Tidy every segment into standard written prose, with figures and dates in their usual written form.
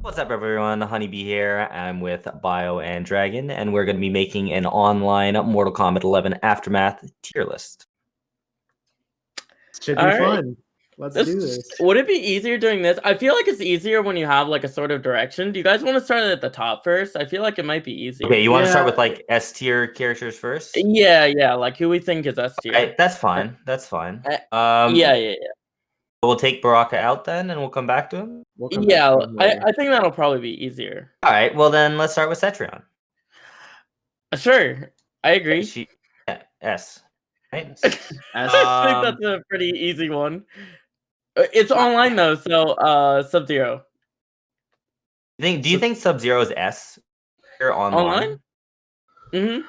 What's up, everyone? Honeybee here. I'm with Bio and Dragon, and we're going to be making an online Mortal Kombat 11 Aftermath tier list. Should be fun. Let's do this. Would it be easier doing this? I feel like it's easier when you have like a sort of direction. Do you guys want to start at the top first? I feel like it might be easier. Okay, you want to start with like S tier characters first? Yeah, like who we think is S tier. Right, that's fine. That's fine. Yeah. We'll take Baraka out then, and we'll come back to him. I think that'll probably be easier. All right. Well, then let's start with Cetrion. Sure, I agree. S. Right? I think that's a pretty easy one. It's online though, so Sub-Zero. Do you think Sub-Zero is S or online? Mm-hmm.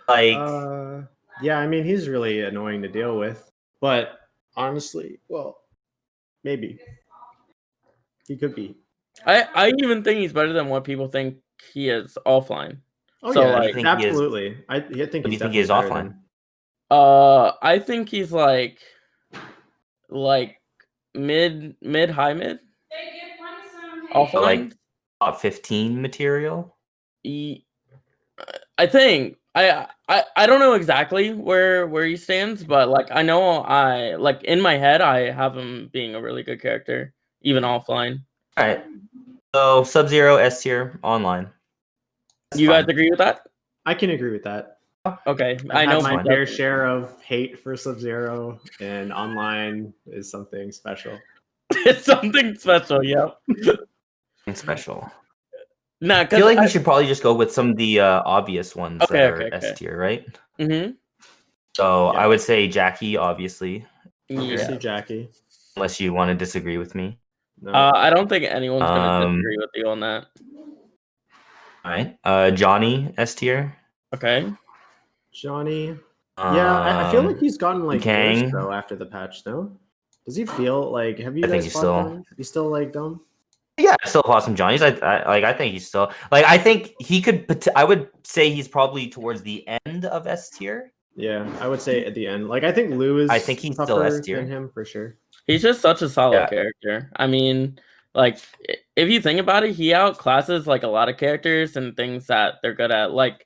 Like, yeah, I mean he's really annoying to deal with, but honestly, well, maybe he could be. I even think he's better than what people think he is offline. Oh so, yeah, like, absolutely. I think. Do you think he is offline? I think he's like mid high mid. Offline, like top 15 material. I think I don't know exactly where he stands, but like I know like in my head I have him being a really good character even offline. All right. So Sub-Zero S tier online. You guys agree with that? I can agree with that. Okay, I know my fair share of hate for Sub-Zero, and online is something special. It's something special, yeah. Special. Nah, I feel like we should probably just go with some of the obvious ones that are S tier, right? Mm-hmm. So I would say Jackie, obviously. Obviously Jackie. Unless you want to disagree with me. No. I don't think anyone's gonna disagree with you on that. All right. Johnny, S tier. Okay. Johnny. Yeah, I feel like he's gotten like worse though after the patch, though. Does he feel like? Have you guys fought him? You still like them? Yeah, I still awesome Johnny's. I think he's still like. I think he could. I would say he's probably towards the end of S tier. Yeah, I would say at the end. Like I think Lou is. I think he's still S tier than him for sure. He's just such a solid character. I mean, like if you think about it, he outclasses like a lot of characters and things that they're good at. Like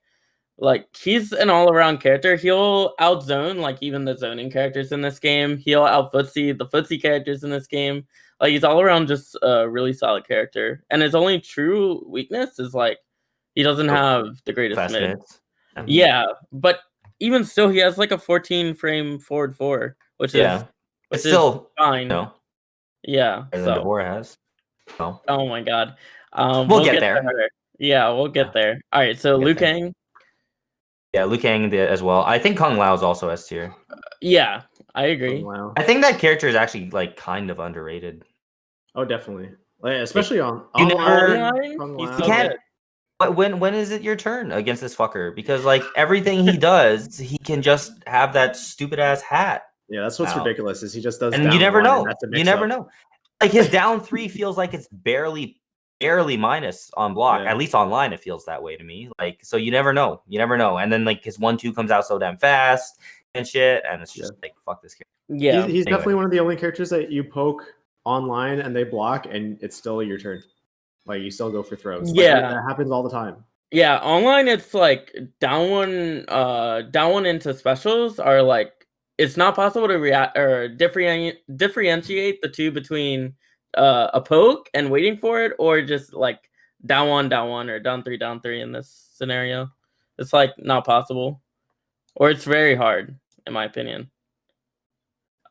he's an all-around character. He'll outzone like even the zoning characters in this game. He'll outfootsie the footsie characters in this game. Like he's all around just a really solid character. And his only true weakness is like he doesn't have the greatest mid. Yeah, but even still, he has like a 14 frame forward 4, which is still fine. No. Yeah. So Devora has. No. Oh my god. We'll get there. Yeah, we'll get there. All right. So Liu Kang. Yeah, Liu Kang as well. I think Kung Lao is also S tier. Yeah, I agree. I think that character is actually like kind of underrated. Oh, definitely. Like, especially on online. You can't. But when is it your turn against this fucker? Because like everything he does, he can just have that stupid ass hat. Yeah, that's what's ridiculous. Is he just does. And you never know. You never know. Like his down 3 feels like it's barely minus on block. At least online, it feels that way to me. Like so, you never know. And then like his 1-2 comes out so damn fast and shit, and it's just like fuck this character. Yeah, he's definitely one of the only characters that you poke online and they block and it's still your turn. Like you still go for throws. Yeah, that happens all the time. Yeah, online it's like down one into specials are like it's not possible to react or differentiate the two between a poke and waiting for it, or just like down one or down three in this scenario. It's like not possible, or it's very hard in my opinion.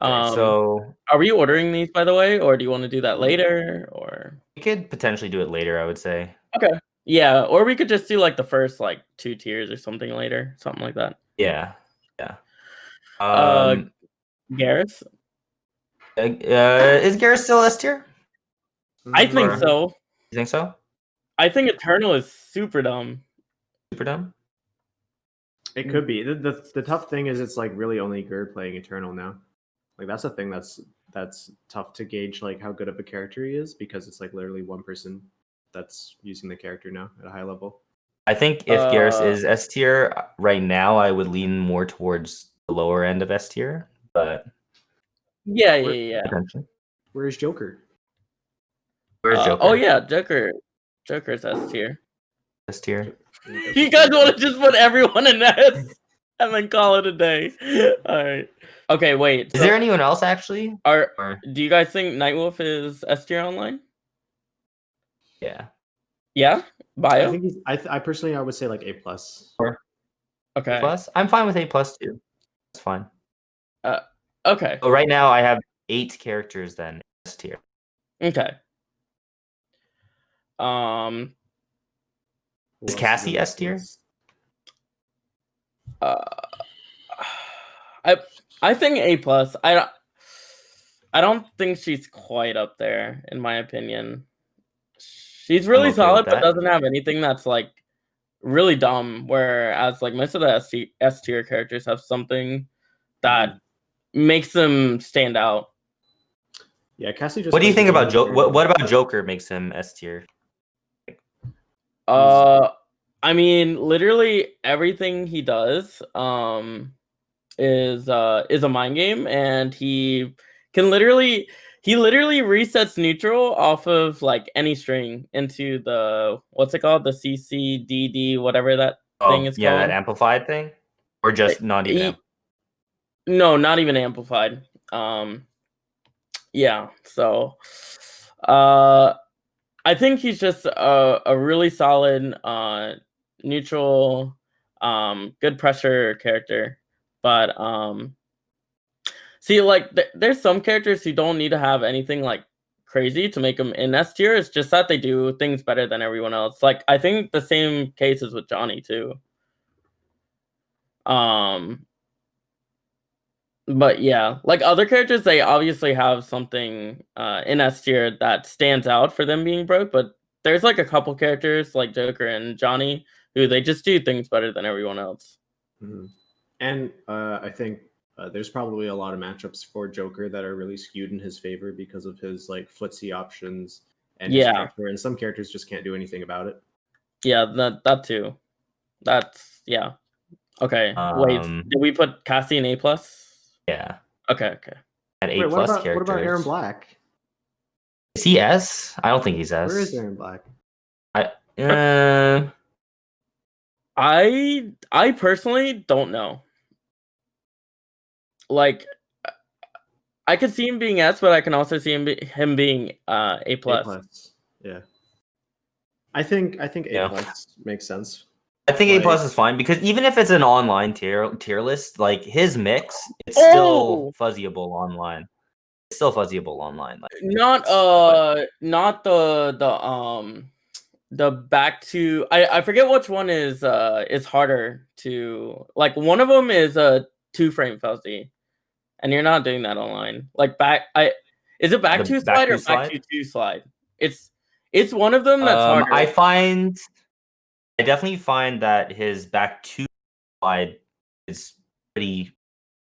So are we ordering these, by the way, or do you want to do that later? Or we could potentially do it later, I would say. Okay. Yeah, or we could just do like the first like 2 tiers or something later, something like that. Yeah. Garrus? Is Garrus still S tier? I think so. You think so? I think Eternal is super dumb. Super dumb? It could be. The tough thing is it's like really only Gerd playing Eternal now. Like that's a thing that's tough to gauge like how good of a character he is, because it's like literally one person that's using the character now at a high level. I think if Garrus is S tier right now, I would lean more towards the lower end of S tier. But yeah. Where's Joker? Where's Joker? Oh yeah, Joker. Joker's S tier. S tier. You guys want to just put everyone in S and then call it a day? All right. Okay, wait. Is there anyone else actually? Do you guys think Nightwolf is S tier online? Yeah. Yeah. Bio. I think I personally I would say like A+. Okay. A+? I'm fine with A+ too. That's fine. Okay. So right now I have 8 characters then S tier. Okay. Is Cassie S tier? I think A+. I don't think she's quite up there in my opinion. She's really solid, but doesn't have anything that's like really dumb. Whereas like most of the S tier characters have something that makes them stand out. Yeah, Cassie just. What do you think about Joker? What about Joker makes him S tier? I mean, literally everything he does is a mind game, and he literally resets neutral off of like any string into the what's it called, the CCDD, whatever that thing is called. Yeah, that amplified thing, or just not even. No, not even amplified. Yeah. So, I think he's just a really solid neutral, good pressure character. But see, like there's some characters who don't need to have anything like crazy to make them in S tier. It's just that they do things better than everyone else. Like I think the same case is with Johnny too. But yeah, like other characters, they obviously have something in S tier that stands out for them being broke. But there's like a couple characters like Joker and Johnny who they just do things better than everyone else. Mm-hmm. And I think there's probably a lot of matchups for Joker that are really skewed in his favor because of his like footsie options and his character. And some characters just can't do anything about it. Yeah, that too. That's yeah. Okay. Wait, did we put Cassie in A+? Yeah. Okay. At A+ characters. What about Aaron Black? Is he S? I don't think he's S. Where is Aaron Black? I personally don't know. Like, I could see him being S, but I can also see him being A+. Yeah. I think A+ makes sense. I think A+ is fine because even if it's an online tier list, like his mix, it's still fuzzyable online. It's still fuzzyable online. Like, not the back to I forget which one is harder to like. One of them is a 2-frame fuzzy, and you're not doing that online. Like is it back 2 slide or back 2 slide? It's one of them that's harder. I definitely find that his back 2 slide is pretty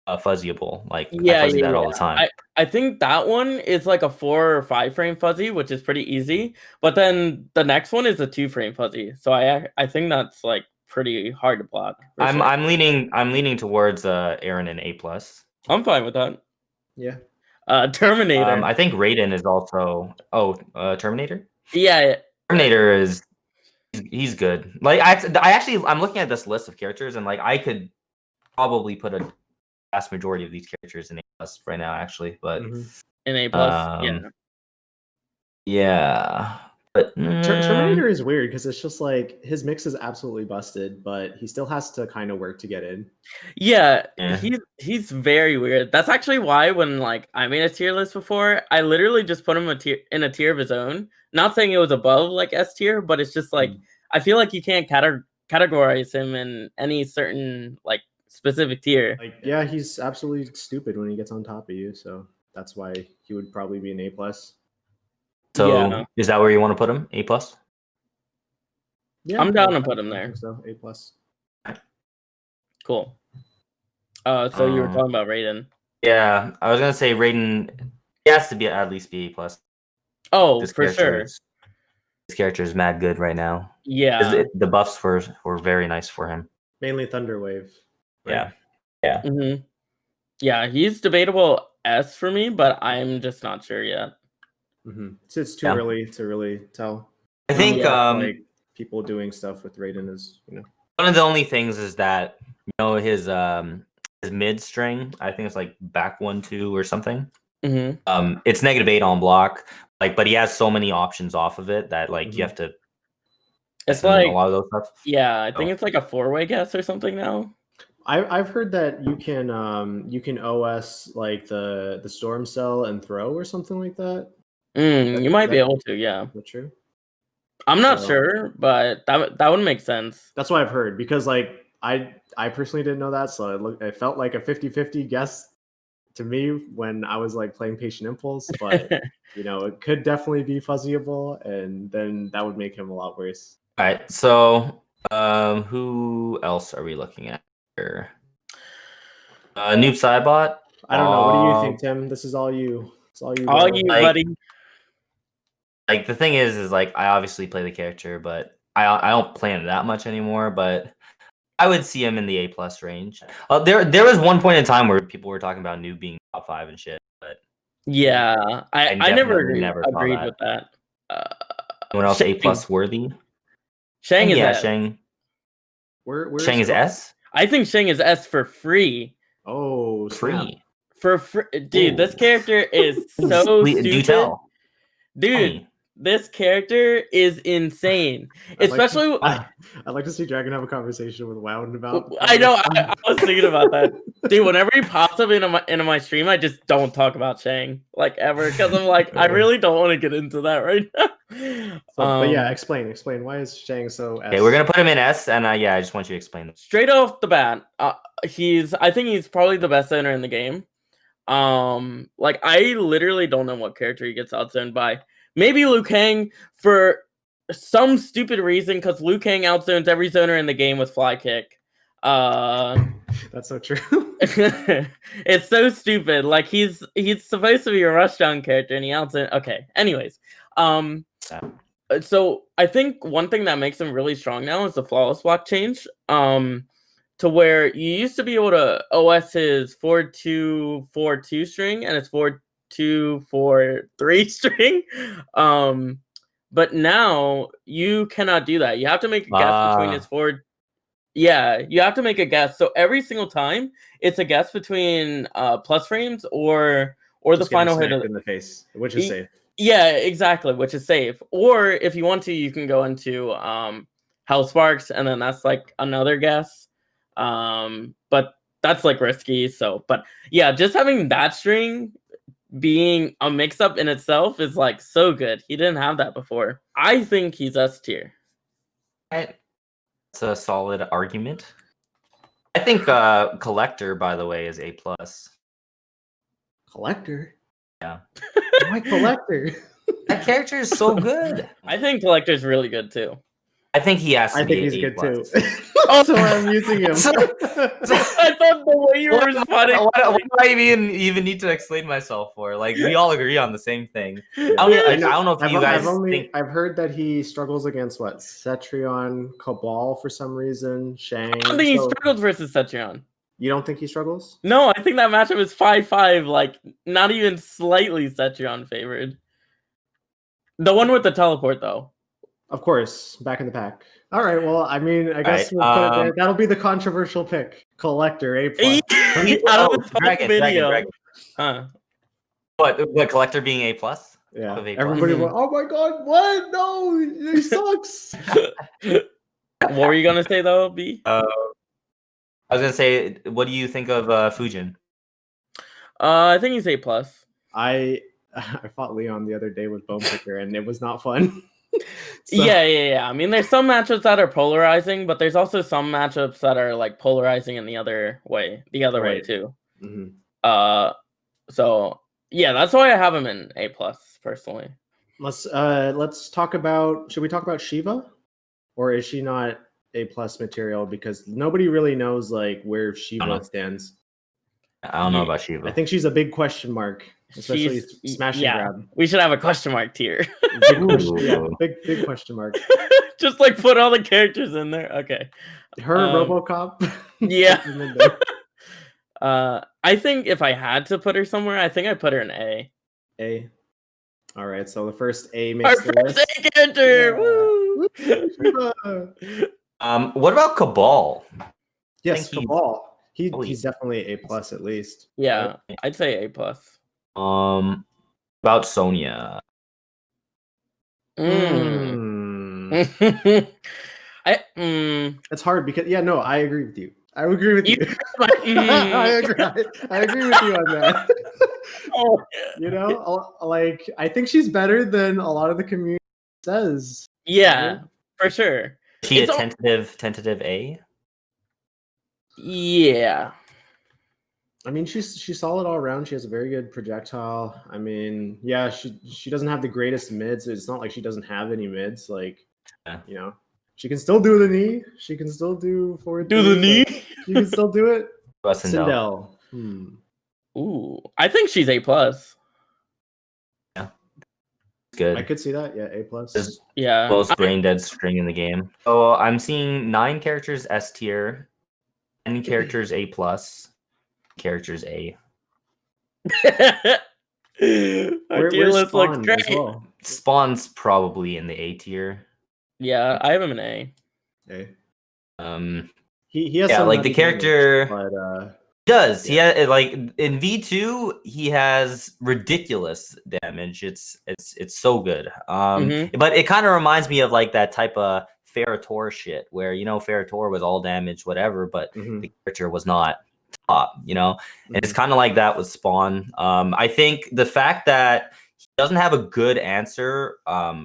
fuzzyable. Like I fuzzy that all the time. I think that one is like a 4 or 5 frame fuzzy, which is pretty easy. But then the next one is a 2-frame fuzzy. So I think that's like pretty hard to block. I'm leaning towards Aaron and A+. I'm fine with that. Yeah. Terminator. I think Raiden is also Terminator. Yeah. Terminator is he's good. Like I'm looking at this list of characters and like I could probably put a vast majority of these characters in A+ right now actually, but in A+, yeah. But Terminator is weird because it's just like his mix is absolutely busted, but he still has to kind of work to get in. Yeah. He's very weird. That's actually why when like I made a tier list before, I literally just put him in a tier of his own. Not saying it was above like S tier, but it's just like I feel like you can't categorize him in any certain like specific tier. Like yeah, he's absolutely stupid when he gets on top of you, so that's why he would probably be an A+. So is that where you want to put him? A+? Yeah, I'm down to put him there. So A+. Cool. So you were talking about Raiden. Yeah, I was gonna say Raiden. He has to be at least be A+. Oh, for sure. This character is mad good right now. Yeah. The buffs were very nice for him. Mainly Thunderwave. Right? Yeah. Mm-hmm. Yeah, he's debatable S for me, but I'm just not sure yet. So it's too early to really tell. I think like people doing stuff with Raiden is, one of the only things is that his mid string, I think it's like back 1-2 or something. Mm-hmm. It's -8 on block, but he has so many options off of it that you have to. It's like a lot of those stuff. Yeah, I think it's like a 4-way guess or something now. I've heard that you can OS like the storm cell and throw or something like that. You might be able to, yeah. Is that true? I'm not sure, but that would make sense. That's what I've heard, because like I personally didn't know that, so it felt like a 50-50 guess to me when I was like playing Patient Impulse, but it could definitely be fuzzyable, and then that would make him a lot worse. All right, so who else are we looking at here? Noob Cybot. I don't know. What do you think, Tim? This is all you. It's all you. All you, buddy. Like the thing is like I obviously play the character, but I don't play it that much anymore. But I would see him in the A+ range. There was one point in time where people were talking about Noob being top 5 and shit, but yeah, I never agreed with that. Anyone else A+ worthy? Shang is S. Shang. Where's Shang is S? I think Shang is S for free. Oh, free. For free. Dude, this character is so stupid. Do tell. Dude, this character is insane. Especially I'd like to see Dragon have a conversation with Wound about. I know, I was thinking about that. Dude, whenever he pops up into my stream, I just don't talk about Shang like ever, because I'm like, I really don't want to get into that right now. But yeah, explain why is Shang so S? Okay, we're gonna put him in S, and I just want you to explain this. Straight off the bat, I think he's probably the best zoner in the game. Like I literally don't know what character he gets outzoned by. Maybe Liu Kang for some stupid reason, because Liu Kang outzones every zoner in the game with fly kick. That's so true. It's so stupid. Like he's supposed to be a rushdown character, and he outzones. Okay. Anyways, so I think one thing that makes him really strong now is the flawless block change. To where you used to be able to OS his 4-2-4-2 string and his 4-2-4-3 string. But now you cannot do that. You have to make a guess between his 4. Yeah, you have to make a guess. So every single time it's a guess between plus frames or the final hit in the face, which is safe. Yeah, exactly, which is safe. Or if you want to, you can go into Hell Sparks, and then that's like another guess. But that's like risky. So, but yeah, just having that string being a mix-up in itself is like so good. He didn't have that before. I think he's S tier. It's a solid argument. I think Collector, by the way, is A+. Collector? Yeah. Why Collector? That character is so good. I think Collector's really good too. I think he has to be he's A+. good too. Also, I'm using him. I thought the way you were responding. What do I even need to explain myself for? Like, we all agree on the same thing. Yeah. I don't know if you guys think. I've heard that he struggles against what? Cetrion, Cabal for some reason, Shang. I don't think he struggles versus Cetrion. You don't think he struggles? No, I think that matchup is 5-5, like not even slightly Cetrion favored. The one with the teleport, though. Of course, back in the pack. All right, well, I mean, I guess we'll put it there. That'll be the controversial pick. Collector, A+. Dragon. Huh. What, Collector being A+? Yeah. Everybody went, oh my god, what? No, he sucks. What were you going to say, though, B? I was going to say, what do you think of Fujin? I think he's A+. I fought Leon the other day with Bone Picker, and it was not fun. So. Yeah. I mean, there's some matchups that are polarizing, but there's also some matchups that are like polarizing in the other way way too. Mm-hmm. So yeah, that's why I have him in A+ personally. Let's talk about. Should we talk about Shiva, or is she not A+ material? Because nobody really knows like where Shiva stands. I don't know about Shiva. I think she's a big question mark. Especially smash and grab. We should have a question mark tier. Big question mark. Just like put all the characters in there. Okay. Her RoboCop. Yeah. I think if I had to put her somewhere, I think I'd put her in A. A. All right, so the first A Our makes the first list. A character. Yeah. Woo! What about Cabal? Yes, think Cabal. Holy. He's definitely A+ at least. Yeah, I'd say A+. About Sonia. It's hard because I agree with you. I agree with you. I agree with you on that. Oh, Like I think she's better than a lot of the community says. yeah, for sure. Is she a tentative A? Yeah. I mean, she's solid all around. She has a very good projectile. I mean, yeah, she doesn't have the greatest mids. It's not like she doesn't have any mids. Like, she can still do the knee. She can still do forward. Do the knee. She can still do it. Sindel. Ooh, I think she's A+. Yeah, good. I could see that. Yeah, A+. Yeah, most brain dead string in the game. So I'm seeing 9 characters S tier, 10 characters A+, characters A. Our tier list looks great. Well? Spawn's probably in the A tier. Yeah, I have him in A. A. He has like the character damage, but does he has, like in V2 he has ridiculous damage. It's so good. But it kind of reminds me of like that type of Ferrator shit where Ferrator was all damage whatever, but the character was not top, and it's kind of like that with Spawn. I think the fact that he doesn't have a good answer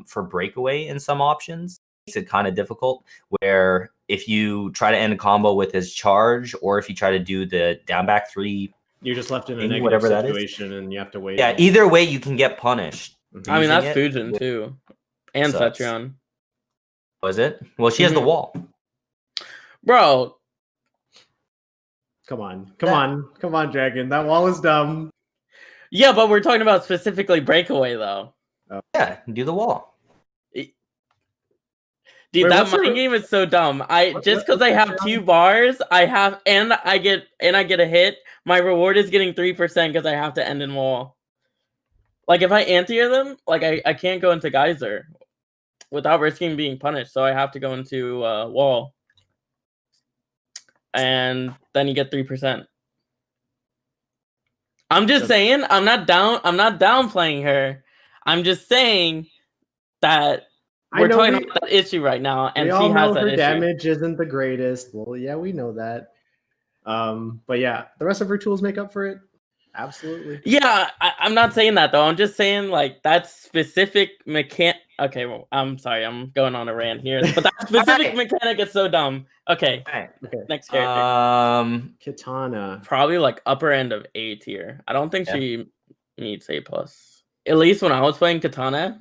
for breakaway in some options makes it kind of difficult, where if you try to end a combo with his charge or if you try to do the down back 3, you're just left in a negative whatever situation and you have to wait. Yeah, either way you can get punished. I mean, that's Fujin too, and Cetrion. Was it? Well, she has the wall, bro. Come on, Dragon. That wall is dumb. Yeah, but we're talking about specifically breakaway though. Yeah, do the wall. Dude, that mind game is so dumb. Just because I have 2 bars, I get a hit, my reward is getting 3% because I have to end in wall. Like if I anti-air them, like I can't go into geyser without risking being punished, so I have to go into wall. And then you get 3%. I'm just saying, I'm not downplaying her. I'm just saying that we're talking about that issue right now, and she has that issue. Damage isn't the greatest. Well, yeah, we know that. But yeah, the rest of her tools make up for it. Absolutely. Yeah, I'm not saying that though. I'm just saying like that specific mechanic. Okay, well, I'm sorry, I'm going on a rant here, but that specific mechanic is so dumb. Okay. Next character. Katana. Probably like upper end of A tier. I don't think she needs A+. At least when I was playing Katana,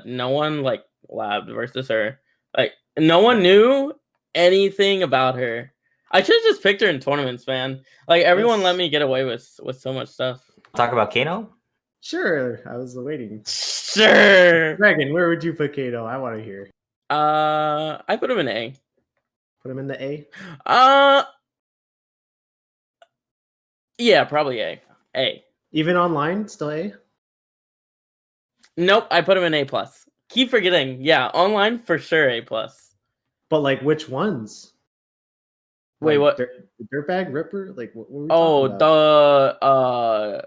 no one like labbed versus her. Like no one knew anything about her. I should have just picked her in tournaments, man. Like everyone let me get away with so much stuff. Talk about Kano? Sure, I was waiting. Sure. Dragon, where would you put Kano? I want to hear. I put him in A. Put him in the A? Yeah, probably A. A. Even online, still A? Nope, I put him in A+. Keep forgetting. Yeah, online for sure A+. But like which ones? Wait, what? Dirtbag, Ripper? Like what were we talking about?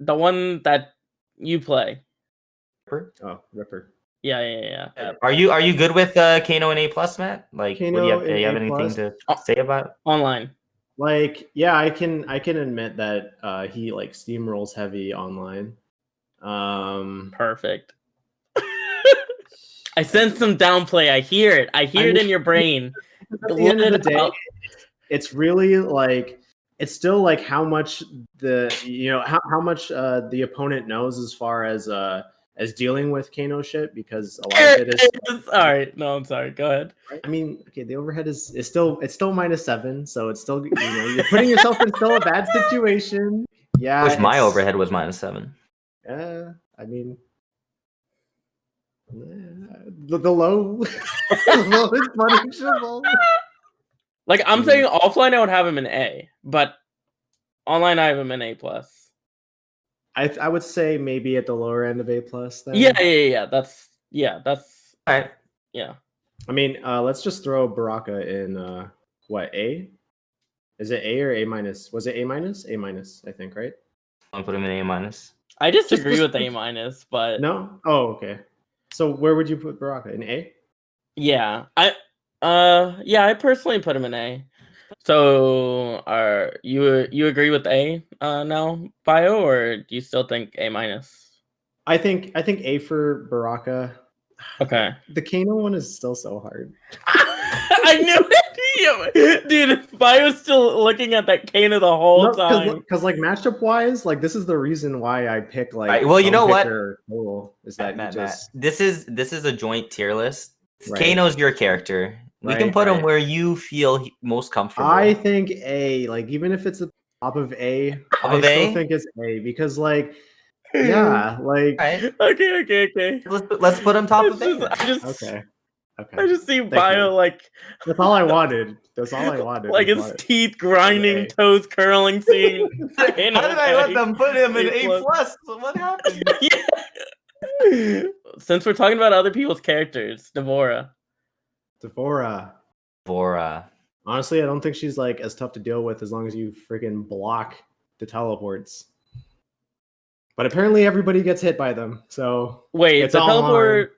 The one that you play. Ripper? Oh, Ripper. Yeah. Are you good with Kano and A+, Matt? Like, do you have anything to say about it? Online? Like, yeah, I can admit that he like steamrolls heavy online. Perfect. I sense some downplay. I hear it. I hear it in your brain. At the end of the day, it's really like it's still like how much how much the opponent knows as far as dealing with Kano shit, because a lot of it is all right. No, I'm sorry. Go ahead. I mean, okay, the overhead is still -7, so it's still you're putting yourself in still a bad situation. Yeah. I wish my overhead was -7. Yeah, I mean, the low is punishable. Like I'm saying, offline I would have him in A, but online I have him in A+. I would say maybe at the lower end of A+. Then. Yeah. That's All right. yeah. I mean, let's just throw Baraka in what, A? Is it A or A minus? Was it A minus? A minus, I think, right? I'll put him in A-. I disagree with A-, but no. Oh, okay. So where would you put Baraka? In A? yeah, I personally put him in A. So are you agree with A now, Bio, or do you still think A minus? I think A for Baraka. Okay. The Kano one is still so hard. I knew it, dude. Bio's still looking at that Kano the whole time. Because like matchup wise, like this is the reason why I pick like. Right, well, you know what? Is that Matt, this is a joint tier list. Right. Kano's your character. We can put him where you feel most comfortable. I think A, like even if it's the top of A, I still think it's A because like yeah, like Okay. Let's put him top of A. Okay. I just see Bio like that's all I wanted. That's all I wanted. Like his teeth grinding, toes curling scene. How did I let them put him in A+? What happened? Yeah. Since we're talking about other people's characters, Devora. Honestly, I don't think she's like as tough to deal with as long as you freaking block the teleports. But apparently everybody gets hit by them. So wait, the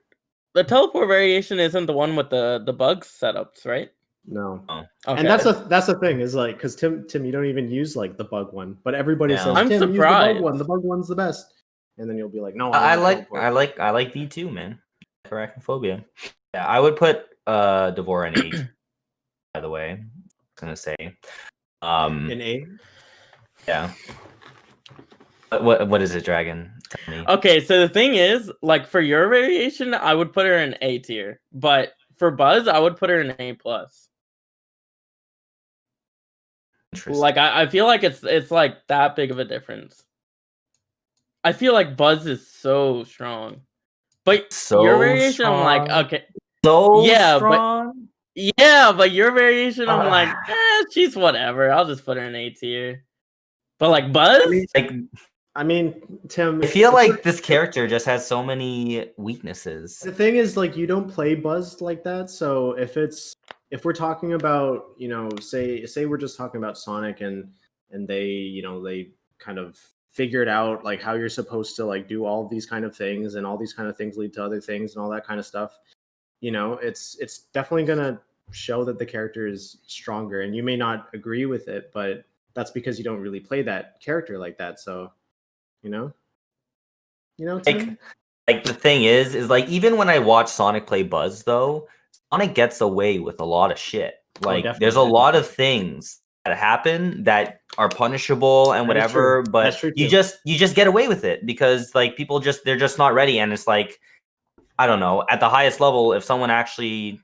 teleport variation isn't the one with the bugs setups, right? No. Oh. Okay. And that's the thing is like because Tim, you don't even use like the bug one, but everybody says I'm Tim, surprised. Use the bug one. The bug one's the best, and then you'll be like, no, I like V2, man. For arachnophobia. Yeah, I would put Devora in A. By the way, I was gonna say in A. Yeah. What is it, Dragon? Tell me. Okay, so the thing is, like for your variation, I would put her in A tier, but for Buzz, I would put her in A+. Like I feel like it's like that big of a difference. I feel like Buzz is so strong, but your variation, strong. I'm like, okay, strong. But your variation, I'm like, she's whatever. I'll just put her in A tier. But like Buzz, I mean, Tim, I feel like this character just has so many weaknesses. The thing is, like, you don't play Buzz like that. So if we're talking about, you know, say we're just talking about Sonic and they, you know, they kind of figured out like how you're supposed to like do all these kind of things and all these kind of things lead to other things and all that kind of stuff. You know, it's definitely gonna show that the character is stronger, and you may not agree with it, but that's because you don't really play that character like that. So. You know, Tim? Like the thing is like even when I watch Sonic play Buzz, though, Sonic gets away with a lot of shit. Like there's a lot of things that happen that are punishable and whatever, but you just get away with it because like people they're just not ready, and it's like I don't know, at the highest level, if someone actually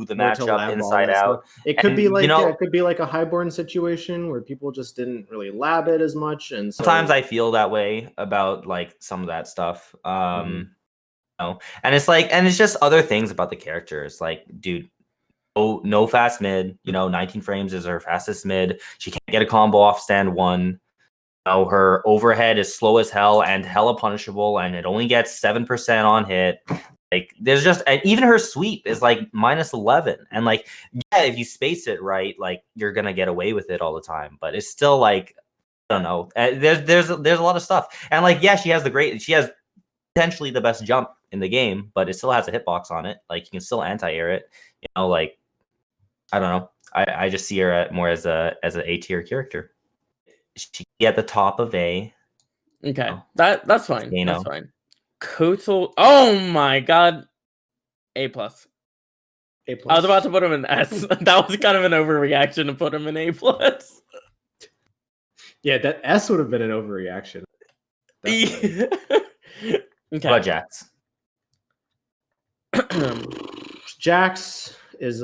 the matchup inside out. It could be like it could be like a highborn situation where people just didn't really lab it as much, and so... sometimes I feel that way about like some of that stuff. You know, and it's like, and it's just other things about the characters. Like, dude, no fast mid. You know, 19 frames is her fastest mid. She can't get a combo off stand one. You know, her overhead is slow as hell and hella punishable, and it only gets 7% on hit. Like there's just, and even her sweep is like -11, and like yeah, if you space it right, like you're gonna get away with it all the time. But it's still like I don't know. There's a lot of stuff, and like yeah, she has potentially the best jump in the game, but it still has a hitbox on it. Like you can still anti-air it. You know, like I don't know. I just see her more as a A tier character. She at the top of A. Okay, you know, that's fine. That's fine. Kotal, oh my god, A+. I was about to put him in S. That was kind of an overreaction to put him in A+. Yeah, that S would have been an overreaction. Okay. What Jax? Jax is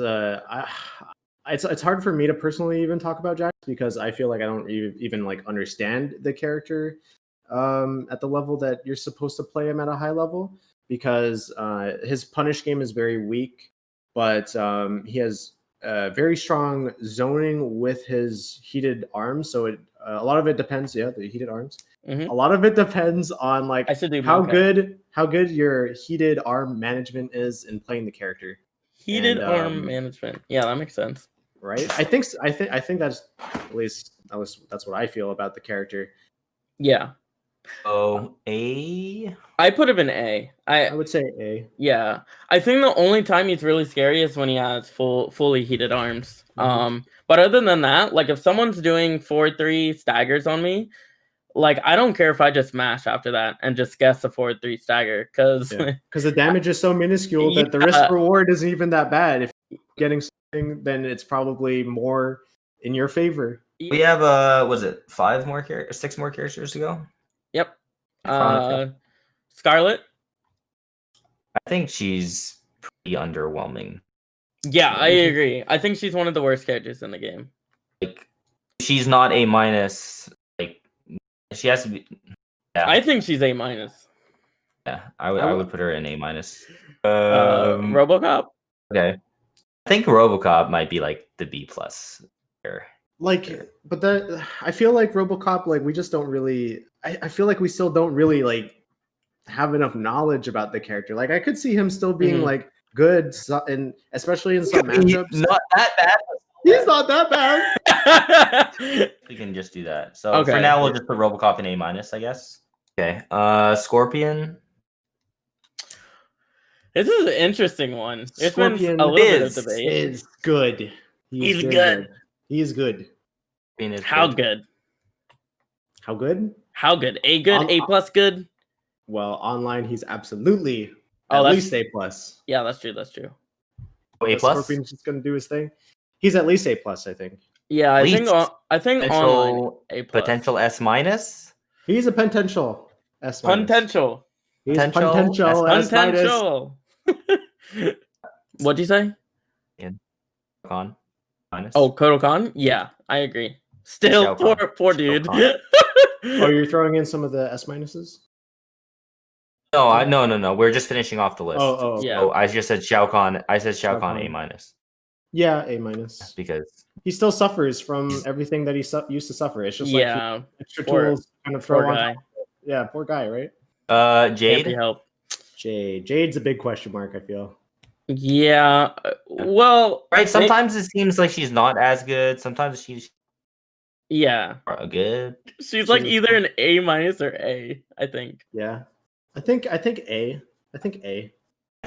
it's hard for me to personally even talk about Jax because I feel like I don't even like understand the character at the level that you're supposed to play him at a high level, because his punish game is very weak, but he has very strong zoning with his heated arms, so it a lot of it depends. Yeah, the heated arms. Mhm. A lot of it depends on like I should do how mocap. good your heated arm management is in playing the character. Heated And, arm management. Yeah, that makes sense. Right? I think that's at least that's what I feel about the character. Yeah. Oh, A. I put him in A. I would say A. Yeah. I think the only time he's really scary is when he has fully heated arms. But other than that, like if someone's doing 4-3 staggers on me, like I don't care if I just mash after that and just guess a 4-3 stagger because the damage is so minuscule that the risk reward isn't even that bad. If you're getting something, then it's probably more in your favor. We have was it 6 more characters to go? Yep. Scarlet. I think she's pretty underwhelming. Yeah, I agree. I think she's one of the worst characters in the game. Like, she's not A-. Like, she has to be. Yeah. I think she's A-. Yeah, I would put her in A-. RoboCop. Okay, I think RoboCop might be like the B+ here. Like, but I feel like RoboCop, like we just don't really. I feel like we still don't really like have enough knowledge about the character. Like, I could see him still being like good, and especially in some matchups. Not that bad. He's not that bad. We can just do that. So for now, we'll just put RoboCop in A-, I guess. Okay. Scorpion. This is an interesting one. Scorpion a little bit of debate. Is good. He's good. He is good. How good? How good? How good? A good? A+ good? Well, online he's absolutely at least A+. Yeah, that's true. That's true. A+. Scorpion's just gonna do his thing. He's at least A+, I think. Yeah, I think online A+. Potential S-. He's a potential S-. Potential. He's potential S-. Potential. What'd you say? Con. Oh, Kodokan? Yeah, I agree. Still, poor dude. Oh, you're throwing in some of the S-? No. We're just finishing off the list. Yeah. So I just said Shao Kahn. I said Shao Kahn A-. Yeah, A-. Because he still suffers from everything that he used to suffer. It's just like extra tools kind of throw on top. Yeah, poor guy, right? Jade. Help. Jade's a big question mark, I feel. Yeah. Well, right. Sometimes it seems like she's not as good. Sometimes she's good. She's like either an A- or A, I think. Yeah. I think A. I think A. I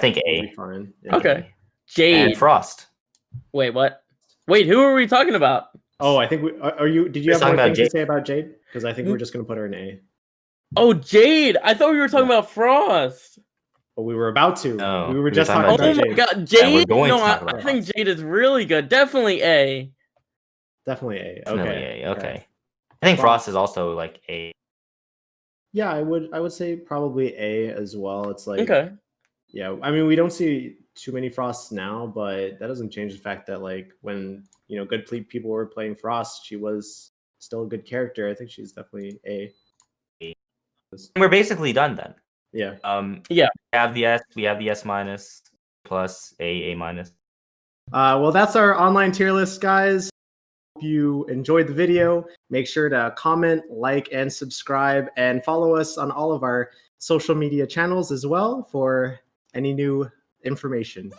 think A. Fine. Yeah. Okay. Jade. And Frost. Wait, what? Wait, who are we talking about? Oh, I think did you have more things to say about Jade? Because I think we're just gonna put her in A. Oh, Jade! I thought we were talking about Frost. But we were about to. No, we were just talking about Jade. Oh my god, Jade! I think Jade is really good. Definitely A. Definitely A. Okay. Okay. I think Frost is also like A. Yeah, I would say probably A as well. It's like yeah. I mean, we don't see too many Frosts now, but that doesn't change the fact that like when good people were playing Frost, she was still a good character. I think she's definitely A. We're basically done then. Yeah. Yeah. We have the S- plus A-. Well, that's our online tier list, guys. Hope you enjoyed the video. Make sure to comment, like, and subscribe, and follow us on all of our social media channels as well for any new information.